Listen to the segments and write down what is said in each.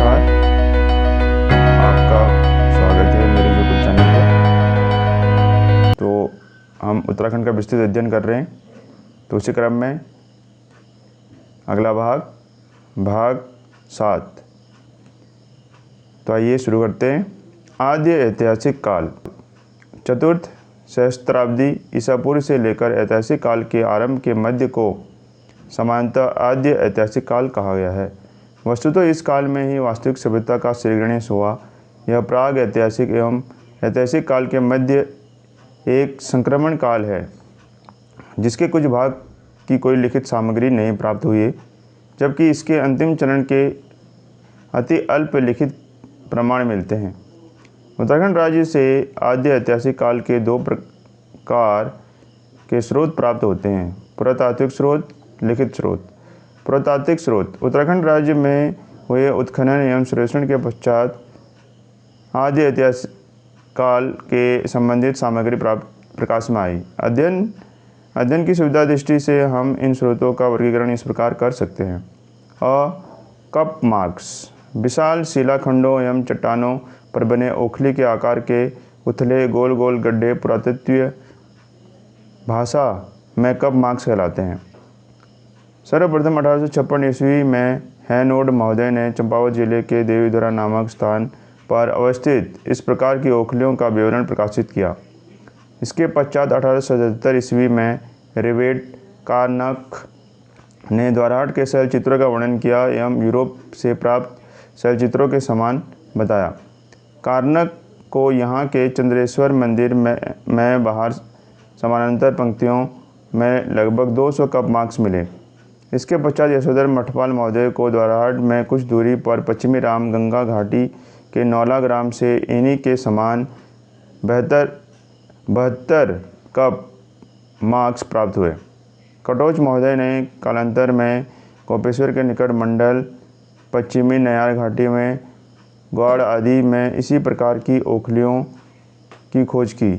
नमस्कार, आपका स्वागत है मेरे यूट्यूब चैनल पर। तो हम उत्तराखंड का विस्तृत अध्ययन कर रहे हैं। तो उसी क्रम में अगला भाग 7। तो आइए शुरू करते हैं। आद्य ऐतिहासिक काल। चतुर्थ सहस्त्राब्दी ईसा पूर्व से लेकर ऐतिहासिक काल के आरंभ के मध्य को सामान्यतः आद्य ऐतिहासिक काल कहा गया है। वस्तुतः इस काल में ही वास्तविक सभ्यता का श्रीगणेश हुआ। यह प्राग ऐतिहासिक एवं ऐतिहासिक काल के मध्य एक संक्रमण काल है, जिसके कुछ भाग की कोई लिखित सामग्री नहीं प्राप्त हुई, जबकि इसके अंतिम चरण के अति अल्प लिखित प्रमाण मिलते हैं। उत्तराखंड राज्य से आद्य ऐतिहासिक काल के 2 प्रकार के स्रोत प्राप्त होते हैं: पुरातात्विक स्रोत, लिखित स्रोत। पुरातात्विक स्रोत। उत्तराखंड राज्य में हुए उत्खनन एवं सर्वेक्षण के पश्चात आद्य ऐतिहासिक काल के संबंधित सामग्री प्रकाश में आई। अध्ययन की सुविधा दृष्टि से हम इन स्रोतों का वर्गीकरण इस प्रकार कर सकते हैं। Cup marks. विशाल शिलाखंडों एवं चट्टानों पर बने ओखली के आकार के उथले गोल गोल गड्ढे पुरातत्वीय भाषा में कप मार्क्स कहलाते हैं। सर्वप्रथम 1856 ईस्वी में हैनोड महोदय ने चंपावत जिले के देवीधुरा नामक स्थान पर अवस्थित इस प्रकार की ओखलियों का विवरण प्रकाशित किया। इसके पश्चात 1877 ईस्वी में रिवेट कार्नक ने द्वारहाट के शैलचित्रों का वर्णन किया एवं यूरोप से प्राप्त शैलचित्रों के समान बताया। कार्नक को यहाँ के चंद्रेश्वर मंदिर में बाहर समानांतर पंक्तियों में लगभग 200 कप मार्क्स मिले। इसके पश्चात यशोधर मठपाल महोदय को द्वारहाट में कुछ दूरी पर पश्चिमी राम गंगा घाटी के नौला ग्राम से इन्हीं के समान 72 कप मार्क्स प्राप्त हुए। कटोच महोदय ने कालांतर में गोपेश्वर के निकट मंडल, पश्चिमी नयार घाटी में गौड़ आदि में इसी प्रकार की ओखलियों की खोज की।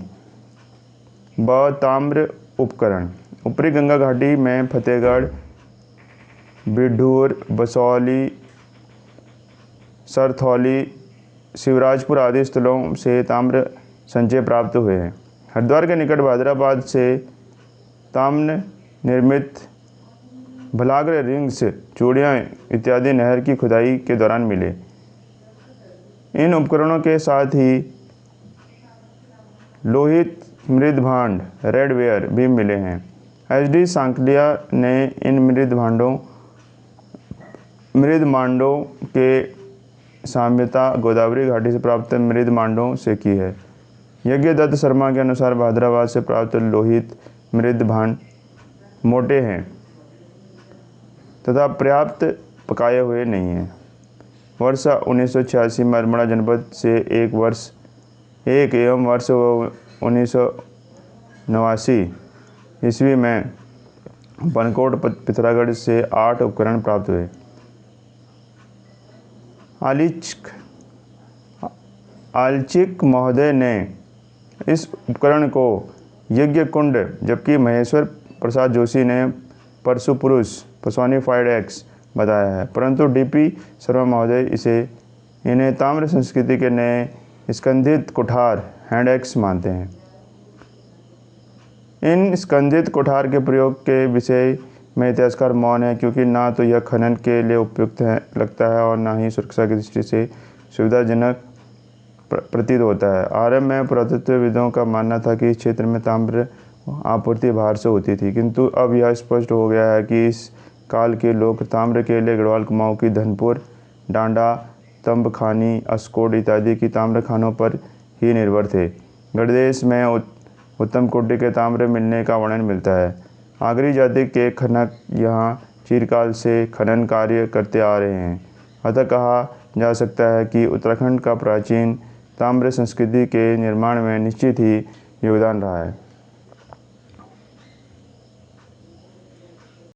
ताम्र उपकरण। ऊपरी गंगा घाटी में फतेहगढ़, बिढूर, बसौली, सरथौली, शिवराजपुर आदि स्थलों से ताम्र संचय प्राप्त हुए हैं। हरिद्वार के निकट भादराबाद से ताम्र निर्मित भलाग्र रिंग्स, चूड़ियाँ इत्यादि नहर की खुदाई के दौरान मिले। इन उपकरणों के साथ ही लोहित मृदभांड रेडवेयर भी मिले हैं। HD सांकलिया ने इन मृदमांडों के साम्यता गोदावरी घाटी से प्राप्त मृदमांडों से की है। यज्ञदत्त शर्मा के अनुसार भादराबाद से प्राप्त लोहित मृदभांड मोटे हैं तथा पर्याप्त पकाए हुए नहीं हैं। वर्ष 1986 में अल्मोड़ा जनपद से एक एवं वर्ष 1989 ईस्वी में बनकोट पिथौरागढ़ से 8 उपकरण प्राप्त हुए। आलचिक महोदय ने इस उपकरण को यज्ञ कुंड, जबकि महेश्वर प्रसाद जोशी ने परशुपुरुष पर्सोनिफाइड एक्स बताया है, परंतु DP शर्मा महोदय इन्हें ताम्र संस्कृति के नए स्कंधित कुठार हैंड एक्स मानते हैं। इन स्कंधित कुठार के प्रयोग के विषय में इतिहासकार मौन है, क्योंकि ना तो यह खनन के लिए उपयुक्त लगता है और ना ही सुरक्षा की दृष्टि से सुविधाजनक प्रतीत होता है। आरंभ में पुरातत्वविदों का मानना था कि इस क्षेत्र में ताम्र आपूर्ति बाहर से होती थी, किंतु अब यह स्पष्ट हो गया है कि इस काल के लोग ताम्र के लिए गढ़वाल कुमाऊं की धनपुर, डांडा, तंबखानी, अस्कोट इत्यादि की ताम्र खानों पर ही निर्भर थे। गढ़देश में उत्तम कोटि के ताम्र मिलने का वर्णन मिलता है। आगरी जाति के खनक यहाँ चिरकाल से खनन कार्य करते आ रहे हैं। अतः कहा जा सकता है कि उत्तराखंड का प्राचीन ताम्र संस्कृति के निर्माण में निश्चित ही योगदान रहा है।